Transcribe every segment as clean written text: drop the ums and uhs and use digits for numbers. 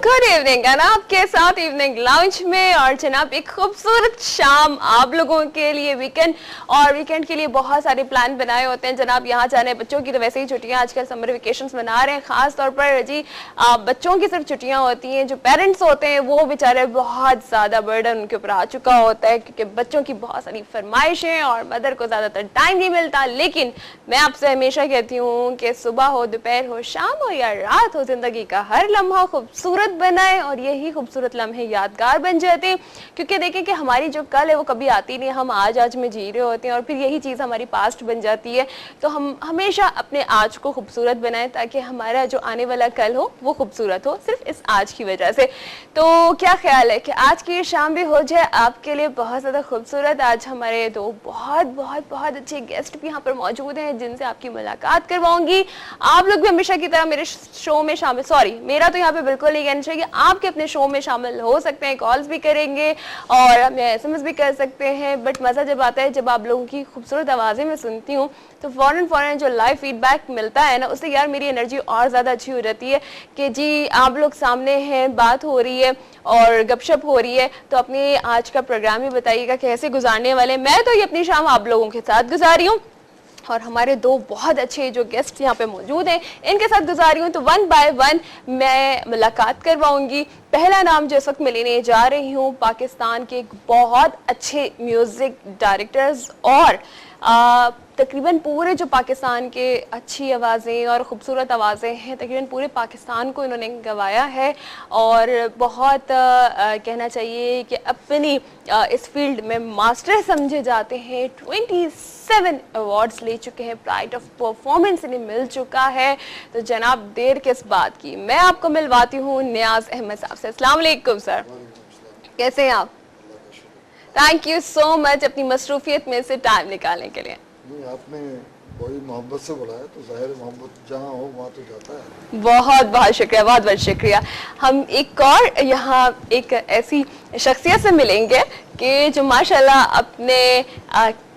Good evening है ना आपके साथ इवनिंग लाउंज में। और जनाब एक खूबसूरत शाम आप लोगों के लिए वीकेंड के लिए बहुत सारे प्लान बनाए होते हैं जनाब। यहाँ जाने बच्चों की तो वैसे ही छुट्टियां आजकल समर वेकेशंस मना रहे हैं, खास तौर पर जी बच्चों की सिर्फ छुट्टियां होती हैं। जो पेरेंट्स होते हैं वो बेचारे बहुत ज्यादा बर्डन उनके ऊपर आ चुका होता है क्योंकि बच्चों की बहुत सारी फरमाइशें और मदर को ज्यादातर टाइम नहीं मिलता। लेकिन मैं आपसे हमेशा कहती हूँ कि सुबह हो, दोपहर हो, शाम हो या रात हो, जिंदगी का हर लम्हा खूबसूरत बनाए और यही खूबसूरत लम्हे यादगार बन जाते हैं। क्योंकि देखें कि हमारी जो कल है वो कभी आती नहीं, हम आज में जी रहे होते हैं और फिर यही चीज़ हमारी पास्ट बन जाती है। तो हम हमेशा अपने आज को खूबसूरत बनाएं ताकि हमारा जो आने वाला कल हो वो खूबसूरत हो सिर्फ इस आज की वजह से। तो क्या ख्याल है कि आज की शाम भी हो जाए आपके लिए बहुत ज़्यादा खूबसूरत। आज हमारे दो बहुत अच्छे गेस्ट भी यहाँ पर मौजूद हैं जिनसे आपकी मुलाकात करवाऊंगी। आप लोग भी हमेशा की तरह मेरे शो में शामिल, सॉरी मेरा तो यहाँ पे बिल्कुल नहीं कहना चाहिए, आपके अपने शो में शामिल हो सकते हैं, कॉल्स भी करेंगे और हमें एसएमएस भी कर सकते हैं। बट मज़ा जब आता है जब आप लोगों की खूबसूरत आवाज़ें मैं सुनती हूँ तो फ़ौरन जो लाइव फीडबैक मिलता है ना उससे यार मेरी एनर्जी और ज़्यादा अच्छी हो जाती है कि जी आप लोग सामने हैं, बात हो रही है और गपशप हो रही है। तो अपने आज का प्रोग्राम भी बताइएगा कैसे गुजारने वाले। मैं तो ये अपनी शाम आप लोगों के साथ गुजारी हूँ और हमारे दो बहुत अच्छे जो गेस्ट यहाँ पे मौजूद हैं इनके साथ गुजारी हूँ। तो वन बाय वन मैं मुलाकात करवाऊंगी। पहला नाम जो इस वक्त मैं लेने जा रही हूँ पाकिस्तान के बहुत अच्छे म्यूज़िक डायरेक्टर्स और तकरीबन पूरे जो पाकिस्तान के अच्छी आवाज़ें और ख़ूबसूरत आवाज़ें हैं तकरीबन पूरे पाकिस्तान को इन्होंने गवाया है और बहुत कहना चाहिए कि अपनी इस फील्ड में मास्टर समझे जाते हैं। 27 अवार्ड्स ले चुके हैं, प्राइड ऑफ परफॉर्मेंस इन्हें मिल चुका है। तो जनाब देर किस बात की, मैं आपको मिलवाती हूँ नियाज अहमद साहब से। अस्सलाम वालेकुम सर, कैसे हैं आप? थैंक यू सो मच अपनी मसरूफियत में से टाइम निकालने के लिए। आपने कोई मोहब्बत से बुलाया तो जाहिर मोहब्बत जहाँ हो वहाँ तो जाता है। बहुत शुक्रिया, बहुत शुक्रिया। हम एक और यहाँ एक ऐसी शख्सियत से मिलेंगे कि जो माशाल्लाह अपने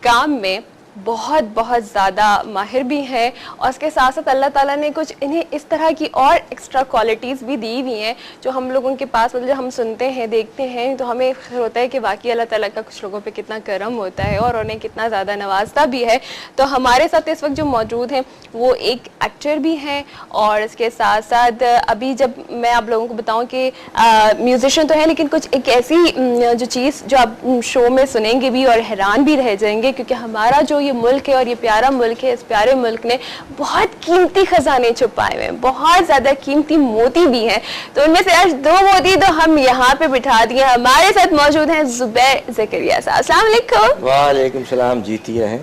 काम में बहुत ज़्यादा माहिर भी हैं और उसके साथ साथ अल्लाह ताला ने कुछ इन्हें इस तरह की और एक्स्ट्रा क्वालिटीज़ भी दी हुई हैं जो हम लोगों के पास मतलब जब हम सुनते हैं देखते हैं तो हमें होता है कि वाकई अल्लाह ताला का कुछ लोगों पे कितना करम होता है और उन्हें कितना ज़्यादा नवाजता भी है। तो हमारे साथ इस वक्त जो मौजूद हैं वो एक एक्टर भी हैं और इसके साथ साथ अभी जब मैं आप लोगों को बताऊँ कि म्यूज़िशियन तो है लेकिन कुछ एक ऐसी जो चीज़ जो आप शो में सुनेंगे भी और हैरान भी रह जाएंगे क्योंकि हमारा जो ये मुल्क है और ये प्यारा मुल्क है, इस प्यारे मुल्क ने बहुत कीमती खजाने छुपाए हुए हैं, बहुत ज्यादा कीमती मोती भी हैं। तो उनमें से आज दो मोती तो हम यहाँ पे बिठा दिए। हमारे साथ मौजूद हैं जुबैर ज़करिया साहब। अस्सलाम वालेकुम। वालेकुम सलाम, जीती रहें।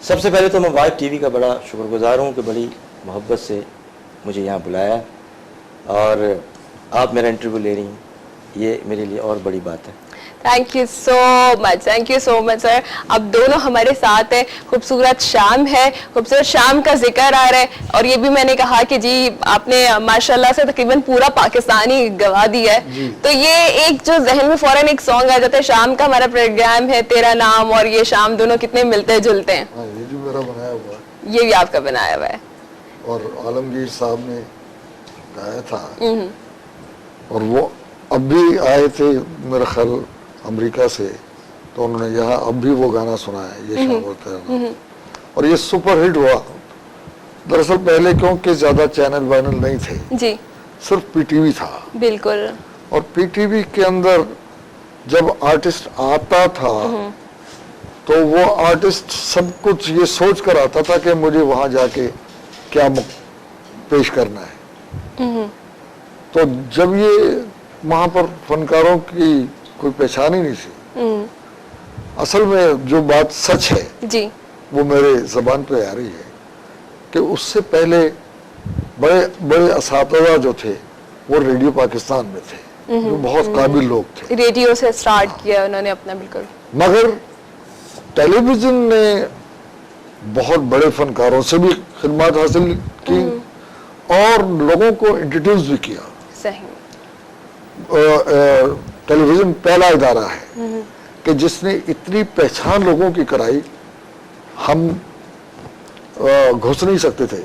सबसे पहले तो मैं वाइब टीवी का बड़ा शुक्रगुजार हूँ कि बड़ी मोहब्बत से मुझे यहाँ बुलाया और आप मेरा इंटरव्यू ले रही हैं, ये मेरे लिए और बड़ी बात है। Thank you so much sir. अब दोनों हमारे साथ हैं, खूबसूरत शाम है, खूबसूरत शाम का जिक्र आ रहा है और ये भी मैंने कहा कि जी आपने माशाल्लाह से तकरीबन पूरा पाकिस्तानी गवा दिया है। तो ये एक जो जहन में फौरन एक सॉन्ग आ जाता है, शाम का हमारा प्रोग्राम है, तेरा नाम और ये शाम दोनों कितने मिलते जुलते हैं। ये भी मेरा बनाया हुआ है। ये भी आपका बनाया हुआ है और आलमगीर साहब ने गाया था और वो अब भी आए थे मेरा ख्याल अमेरिका से, तो उन्होंने यहाँ अब भी वो गाना सुना है, ये शाम होता है और ये सुपर हिट हुआ। दरअसल पहले क्योंकि ज्यादा चैनल वैनल नहीं थे जी, सिर्फ पीटीवी था। बिल्कुल। और पीटीवी के अंदर जब आर्टिस्ट आता था तो वो आर्टिस्ट सब कुछ ये सोच कर आता था कि मुझे वहां जाके क्या पेश करना है। तो जब ये वहां पर फनकारों की कोई पहचान ही नहीं थी। असल में जो बात सच है जी वो मेरे जबान पे आ रही है कि उससे पहले बड़े असातिज़ा जो थे वो रेडियो पाकिस्तान में थे जो बहुत काबिल लोग थे। रेडियो से स्टार्ट किया उन्होंने अपना, बिल्कुल। मगर टेलीविजन ने बहुत बड़े फनकारों से भी खिदमत हासिल की और लोगों को इंट्रोड्यूस भी किया। सही। टेलीविजन पहला इदारा है कि जिसने इतनी पहचान लोगों की कराई, हम घुस नहीं सकते थे।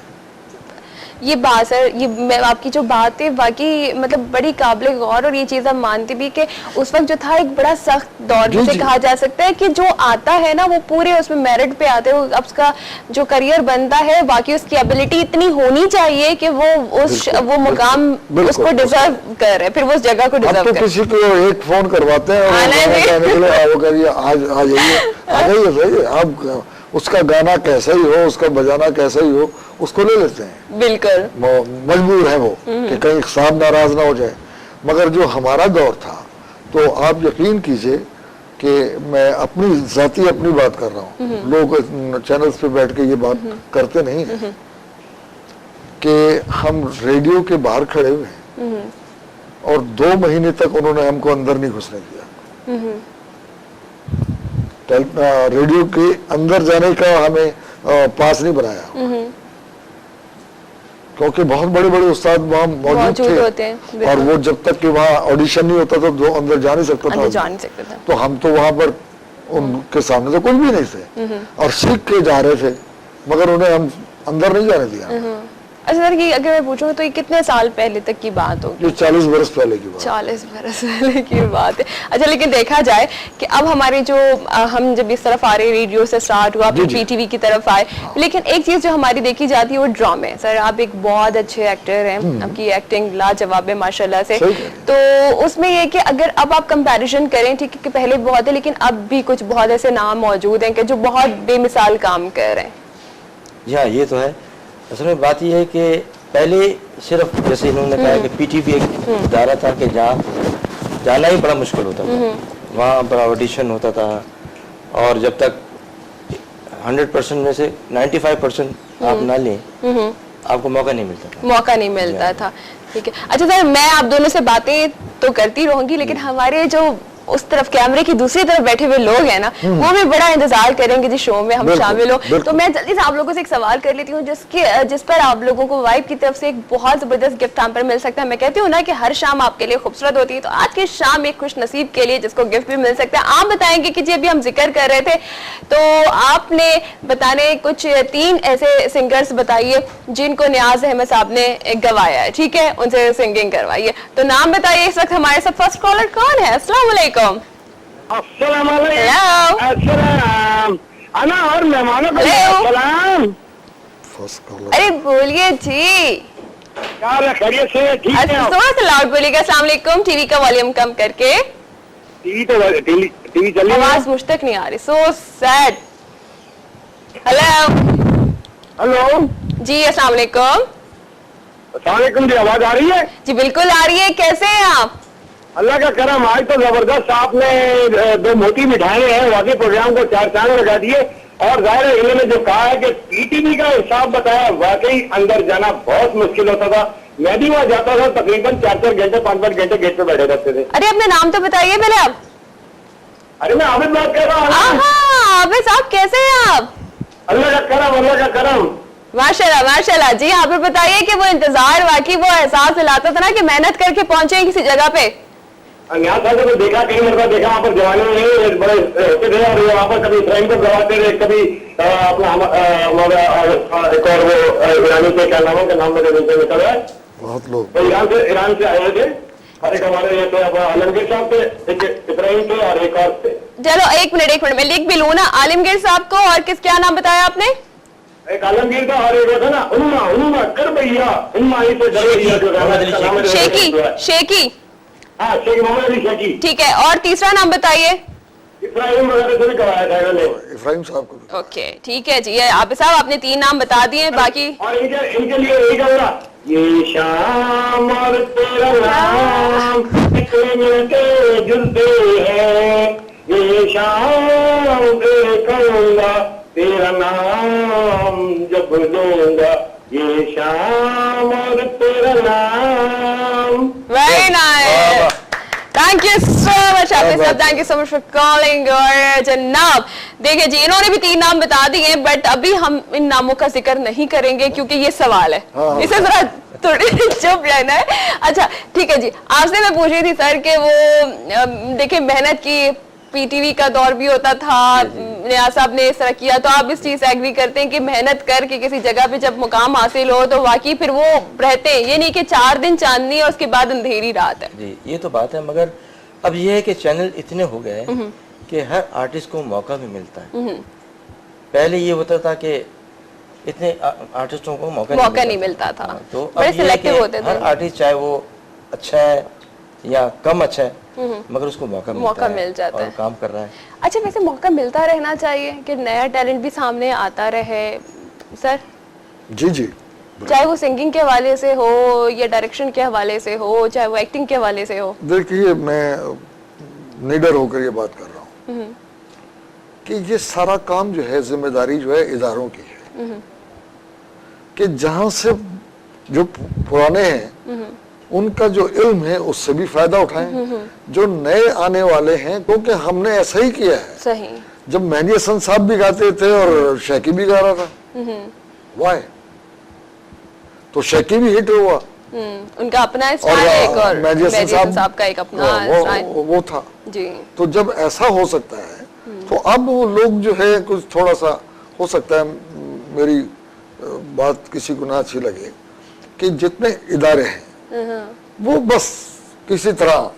ये बात सर, ये मैं आपकी जो बात है वाकई मतलब बड़ी काबिल गौर, और ये चीज हम मानते भी कि उस वक्त जो था एक बड़ा सख्त दौर जी, जिसे जी। कहा जा सकता है कि जो आता है ना वो पूरे उसमें मेरिट पे आते हैं, अब उसका जो करियर बनता है वाकई उसकी एबिलिटी इतनी होनी चाहिए कि वो उस बिल्कुल, वो मुकाम बिल्कुल, उसको डिजर्व करे, फिर वो उस जगह को अब डिजर्व तो करे। किसी को एक फोन करवाते हैं और आना गाना है। गाने के लिए वो करिए आज आ जाइए, आ जाइए सही, आप उसका गाना कैसा ही हो, उसका बजाना कैसा ही हो, उसको ले लेते हैं। बिल्कुल मजबूर है वो कि कहीं साहब नाराज ना हो जाए। मगर जो हमारा दौर था, तो आप यकीन कीजिए कि मैं अपनी जाती अपनी बात कर रहा हूँ, लोग चैनल्स पे बैठ के ये बात करते नहीं है कि हम रेडियो के बाहर खड़े हुए हैं और 2 महीने तक उन्होंने हमको अंदर नहीं घुसने दिया। रेडियो के अंदर जाने का हमें पास नहीं बनाया, क्योंकि बहुत बड़े बड़े उस्ताद वहाँ मौजूद मौजूद होते हैं, थे, बिल्कुल। और वो जब तक कि वहाँ ऑडिशन नहीं होता तो जो अंदर जा नहीं सकता अंदर था। जा नहीं सकता था। तो हम तो वहाँ पर उनके सामने तो कुछ भी नहीं थे और सीख के जा रहे थे, मगर उन्हें हम अंदर नहीं जाने दिया। अच्छा सर, कि अगर मैं पूछूं तो ये कितने साल पहले तक की बात होगी? ये 40 बरस पहले की बात। 40 बरस पहले की बात है। अच्छा, लेकिन देखा जाए कि अब हमारे जो हम जब इस तरफ आ रहे, रेडियो से स्टार्ट हुआ, जी, जी। पीटीवी की तरफ आए, लेकिन एक चीज जो हमारी देखी जाती है वो ड्रामे। सर आप एक बहुत अच्छे एक्टर हैं, आपकी एक्टिंग लाजवाब है माशाल्लाह से। सही कह रही हैं। तो उसमें ये कि अगर अब आप कंपैरिजन करें, ठीक है कि पहले बहुत है लेकिन अब भी कुछ बहुत ऐसे नाम मौजूद हैं कि जो बहुत बेमिसाल काम कर रहे हैं। जी हाँ, ये तो है। असल में बात ये है कि पहले सिर्फ जैसे इन्होंने कहा कि पीटीवी एक इदारा था कि जहाँ जाना ही बड़ा मुश्किल होता था, वहाँ पर ऑडिशन होता था और जब तक 100% में से 95% आप ना लें आपको मौका नहीं मिलता था। मौका नहीं मिलता था। ठीक है। अच्छा सर, मैं आप दोनों से बातें तो करती रहूंगी, लेकिन हमारे जो उस तरफ कैमरे की दूसरी तरफ बैठे हुए लोग हैं ना, वो भी बड़ा इंतजार करेंगे जिस शो में हम बिल्कुल, शामिल हो। बिल्कुल। तो मैं जल्दी से आप लोगों से एक सवाल कर लेती हूँ जिस पर आप लोगों को वाइब की तरफ से एक बहुत जबरदस्त गिफ्ट हम पर मिल सकता है। मैं कहती हूँ ना कि हर शाम आपके लिए खूबसूरत होती है, तो आज की शाम एक खुश नसीब के लिए जिसको गिफ्ट भी मिल सकता है। आप बताएंगे कि जी अभी हम जिक्र कर रहे थे, तो आपने बताने कुछ 3 ऐसे सिंगर्स बताइए जिनको नियाज अहमद साहब ने गवाया है, ठीक है, उनसे सिंगिंग करवाइए। तो नाम बताइए। इस वक्त हमारे साथ फर्स्ट कॉलर कौन है? अस्सलाम वालेकुम। अस्सलाम Hello. अस्सलाम अना और मेहमानों को Hello. सलाम। First caller. अरे बोलिए जी। क्या हाल है, खैरियत से? ठीक है आप? थोड़ा सा लाउड बोलिएगा। अस्सलाम वालेकुम। टीवी का वॉल्यूम कम करके। टीवी चल रही है। आवाज मुझ तक नहीं आ रही। So sad. हेलो हेलो, जी, अस्सलाम वालेकुम। अस्सलाम वालेकुम जी, आवाज आ रही है? जी बिल्कुल आ रही है। कैसे हैं आप? अल्लाह का करम, आज तो जबरदस्त आपने 2 मोटी मिठाई हैं, वाकई प्रोग्राम को 4 चांद लगा दिए। और जाहिर है इन्होंने जो कहा है कि पीटीवी का हिसाब बताया, वाकई अंदर जाना बहुत मुश्किल होता था। मैं भी वहाँ जाता था, तकरीबन 4-4 घंटे 5-5 घंटे गेट पे बैठे रहते थे। अरे अपना नाम तो बताइए पहले आप। अरे मैं आबिद बात कर रहा हूँ। आबिद साहब कैसे हैं आप? अल्लाह का करम, अल्लाह का करम। माशाल्लाह माशाल्लाह। जी आप भी बताइए कि वो इंतजार, वाकई वो एहसास दिलाता था ना कि मेहनत करके पहुंचे किसी जगह पे। यहाँ था तो देखा, कई मरतबा देखा, वहाँ पर जवानी में बड़े होते थे और वहाँ पर कभी इब्राहिम को गवाते थे, कभी अपना हमारा एक और वो ईरानी से, क्या नाम है, नाम मेरे नीचे निकल रहा है, बहुत लोग। तो ईरान से आए थे। और एक हमारे ये थे आलमगीर साहब थे, एक इब्राहिम थे और एक और थे। चलो एक मिनट मैं लिख भी लूँ ना। आलमगीर साहब को और क्या नाम बताया आपने? एक आलमगीर था और एक था ना उन्मा, उन्मा कर भैया, उन्मा ही से डर भैया जो गाना। शेकी। शेकी, हाँ, शेख मोहम्मद अली शेकी। ठीक है। और तीसरा नाम बताइए। इब्राहिम वगैरह से भी करवाया था इन्होंने। इब्राहिम साहब को भी। ओके ठीक है जी। ये आप साहब आपने 3 नाम बता दिए, बाकी और इनके लिए यही कहूँगा, ये शाम और तेरा नाम कितने मिलके जुलते हैं, ये शाम देखूंगा तेरा नाम जब लूंगा, ये शाम और तेरा नाम। Very nice. Thank you so much Hafiz साहब, thank you so much for calling. और जनाब देखिए जी, इन्होंने भी 3 नाम बता दिए, बट अभी हम इन नामों का जिक्र नहीं करेंगे क्योंकि ये सवाल है, इसे जरा थोड़ी चुप रहना है। अच्छा ठीक है जी, आपसे मैं पूछ रही थी सर कि वो देखिए मेहनत की, पीटीवी का दौर भी होता था, नियाज साहब ने इस तरह किया, तो आप इस चीज से एग्री करते हैं कि मेहनत करके किसी जगह पे जब मुकाम हासिल हो तो वाकई फिर वो रहते हैं, ये नहीं कि 4 दिन चांदनी और उसके बाद अंधेरी रात है। जी ये तो बात है, मगर अब ये है कि चैनल इतने हो गए हैं कि हर आर्टिस्ट को मौका भी मिलता है। पहले ये होता था कि इतने आर्टिस्टों को मौका नहीं मिलता था। हाँ, तो बड़े अब ये है सिलेक्टिव कि होते थे। हर आर्टिस्ट चाहे वो अच्छा है या कम अच्छा है, मगर उसको मौका मिल जाता है और काम कर रहा है। अच्छा, वैसे मौका मिलता रहना चाहिए कि नया टैलेंट भी सामने आता रहे सर, जी जी, चाहे वो सिंगिंग के हवाले से हो या डायरेक्शन के हवाले से हो, चाहे वो एक्टिंग के हवाले से हो। देखिए मैं निडर होकर ये बात कर रहा हूँ कि ये सारा काम जो है, जिम्मेदारी जो है इदारों की है, कि जहां से जो पुराने हैं उनका जो इल्म है उससे भी फायदा उठाएं, जो नए आने वाले हैं, क्योंकि हमने ऐसा ही किया है। सही, जब मेहदी हसन साहब भी गाते थे और शैकी भी गा रहा था, वाई, तो शैकी भी हिट हुआ उनका अपना स्टाइल है, और मेहदी हसन साहब का एक अपना स्टाइल वो था जी। तो जब ऐसा हो सकता है तो अब वो लोग जो है कुछ थोड़ा सा हो सकता है, मेरी बात किसी को ना अच्छी लगे, कि जितने इदारे हैं वो बस किसी तरह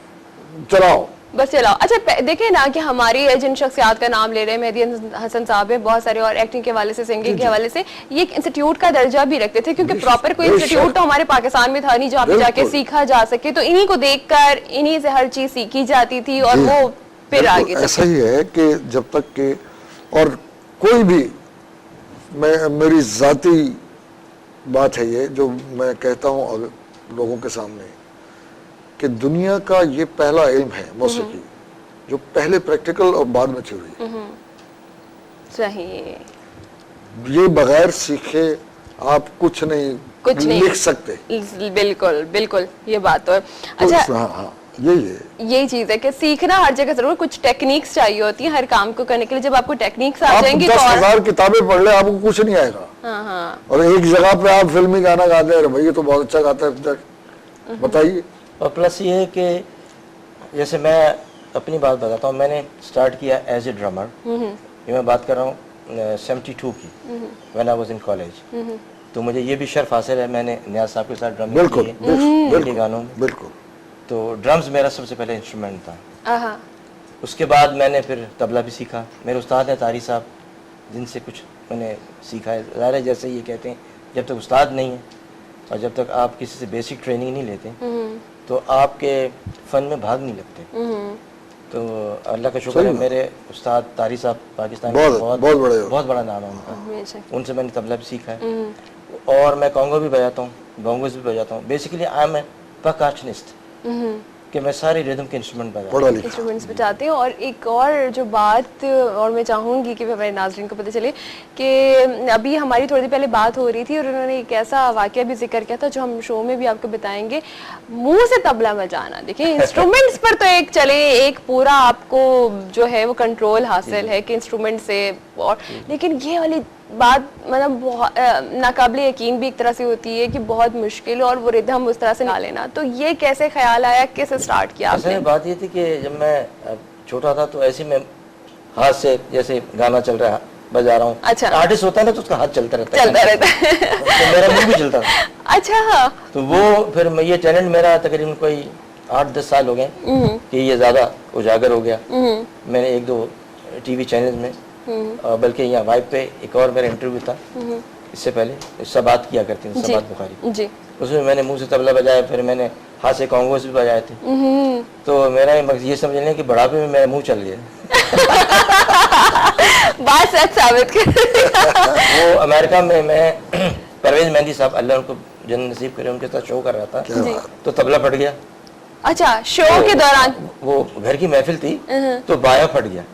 चलाओ, बस चलाओ। अच्छा देखिए ना कि हमारी जिन शख्सियात का नाम ले रहे हैं, मेहदी हसन साहब है, बहुत सारे और एक्टिंग के हवाले से, सिंगिंग के हवाले से, ये एक इंस्टीट्यूट का दर्जा भी रखते थे, क्योंकि प्रॉपर कोई इंस्टीट्यूट तो हमारे पाकिस्तान में था नहीं जहाँ पे जाके सीखा जा सके, तो इन्हीं को देखकर इन्हीं से हर चीज सीखी जाती थी और वो फिर आगे ऐसा ही है कि जब तक के, और कोई भी, मैं मेरी जाती बात है ये जो मैं कहता हूँ लोगों के सामने, कि दुनिया का ये पहला इल्म है मौसीकी, जो पहले प्रैक्टिकल और बाद में थ्योरी। सही, ये बगैर सीखे आप कुछ नहीं लिख सकते। बिल्कुल बिल्कुल, ये बात तो है। अच्छा हाँ, यही चीज है कि सीखना हर जगह जरूर, कुछ टेक्निक्स चाहिए होती है हर काम को करने के लिए। जब आपको टेक्निक्स आ जाएंगी तो 10,000 किताबें पढ़ ले, आपको कुछ नहीं आएगा। हाँ। और एक जगह पे आप फिल्मी गाना गाते हैं, भाई ये तो बहुत अच्छा गाता है, बताइए। और प्लस ये है कि जैसे मैं अपनी बात बताता हूँ, मैंने स्टार्ट किया एज ए ड्रमर, ये मैं बात कर रहा हूँ 72 की, when I was in college. तो मुझे ये भी शर्फ हासिल है, मैंने नियाज साहब के साथ ड्रमिंग की है हिंदी गानों में। बिल्कुल। तो ड्रम्स मेरा सबसे पहले इंस्ट्रूमेंट था। उसके बाद मैंने फिर तबला भी सीखा। मेरे उस्ताद हैं तारी साहब, जिनसे कुछ मैंने सीखा है। ज़ाहिर है, जैसे ये कहते हैं, जब तक उस्ताद नहीं है और जब तक आप किसी से बेसिक ट्रेनिंग नहीं लेते तो आपके फ़न में भाग नहीं लगते। तो अल्लाह का शुक्र है, मेरे उस्ताद तारी साहब पाकिस्तान में बहुत बड़ा नाम है उनका। उनसे मैंने तबला भी सीखा है और मैं कॉन्गो भी बजाता हूँ, बोंगोस भी बजाता हूँ। Basically I am a percussionist, कि मैं सारे रिदम के इंस्ट्रूमेंट्स बजाते हैं। और एक और जो बात और मैं चाहूँगी कि हमारे नाज़रीन को पता चले कि अभी हमारी थोड़ी देर पहले बात हो रही थी और उन्होंने एक ऐसा वाक़या भी जिक्र किया था जो हम शो में भी आपको बताएंगे, मुंह से तबला बजाना। देखिए इंस्ट्रूमेंट्स पर तो एक चले, एक पूरा आपको जो है वो कंट्रोल हासिल है कि इंस्ट्रूमेंट से, और लेकिन ये वाली बात मतलब बहुत नाकाबिले यकीन भी एक तरह से होती है कि बहुत मुश्किल, और वो रिदम उस तरह से ना लेना। तो ये कैसे ख्याल आया, कैसे स्टार्ट किया आपने? बात ये थी कि जब मैं छोटा था तो ऐसे में हाथ से जैसे गाना चल रहा है बजा रहा हूँ। अच्छा। आर्टिस्ट होता है ना तो उसका हाथ चलता रहता है। तो मेरा मुंह भी चलता था। अच्छा। तो वो फिर ये टैलेंट मेरा तकरीबन कोई 8-10 साल हो गए कि ये ज्यादा उजागर हो गया। मैंने 1-2 टीवी चैनल में, बल्कि यहाँ वाइब पे एक और मेरा इंटरव्यू था इससे पहले, इससे बात किया करती थी, सबात बुखारी जी। उसमें मैंने मुंह से तबला बजाया, फिर मैंने हाथ से कॉन्गोस भी बजाए थे। तो मेरा ये समझ लें कि बुढ़ापे में मेरा मुंह चल गया। बात सच साबित कर। वो अमेरिका में मैं परवेज मेहंदी साहब, अल्लाह उनको जन्नत नसीब करे, उनके साथ शो कर रहा था, तो तबला फट गया। अच्छा, शो के दौरान? वो घर की महफिल थी तो बाया फट गया।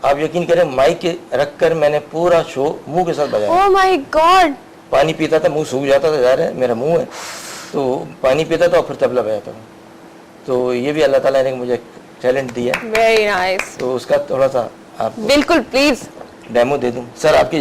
आप यकीन करें, माइक रख कर मैंने पूरा शो मुंह के साथ बजाया। Oh my God. पानी पीता था, मुंह सूख जाता था, ज़ाहिर है मेरा मुंह है, तो पानी पीता था और फिर तबला बजाता था। तो ये भी अल्लाह ताला ने मुझे टैलेंट दिया। Very nice. तो उसका थोड़ा सा आप बिल्कुल प्लीज डेमो दे दूं सर आपकी